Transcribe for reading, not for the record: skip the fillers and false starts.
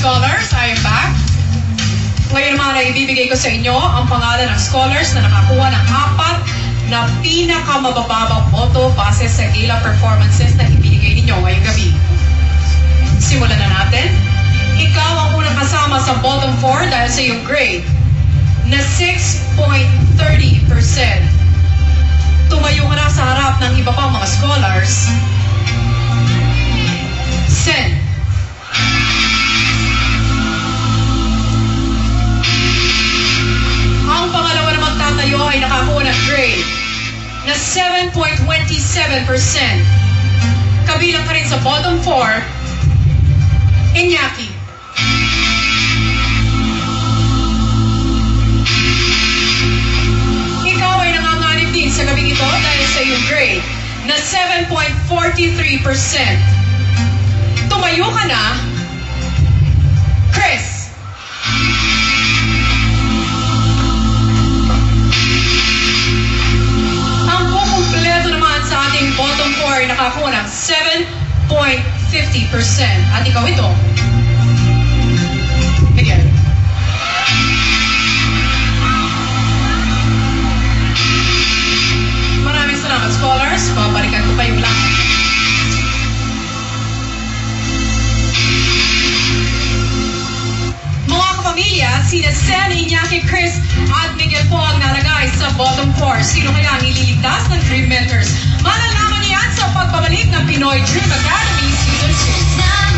scholars, I am back. Ngayon naman ay ibibigay ko sa inyo ang pangalan ng scholars na nakakuha ng 4 na pinakamabababang boto base sa gala performances na ibinigay ninyo ngayong gabi. Simulan na natin. Ikaw ang unang kasama sa bottom 4 dahil sa iyong grade na 6.30%. Tumayo ka na sa harap ng iba pang mga scholars. Sen. Ang pangalawa naman tatayo ay nakakuha ng grade na 7.27%. Kabilang ka rin sa bottom 4, Iñaki. Ikaw ay nanganganib din sa gabing ito dahil sa iyong grade na 7.43%. Tumayo ka na, Chris. Ang kukumpleto naman sa ating bottom 4 nakakuha ng 7.50%. At ikaw ito, Miguel. Maraming salamat, scholars. Babalikan ko pa yung lahat. Mga kapamilya, sina Sen, Iñaki, Chris at Miguel po ang nalagay sa bottom 4. Sino kaya ang ililigtas ng Dream Mentors? Malalaman niyan sa pagbabalik ng Pinoy Dream Academy Season 2.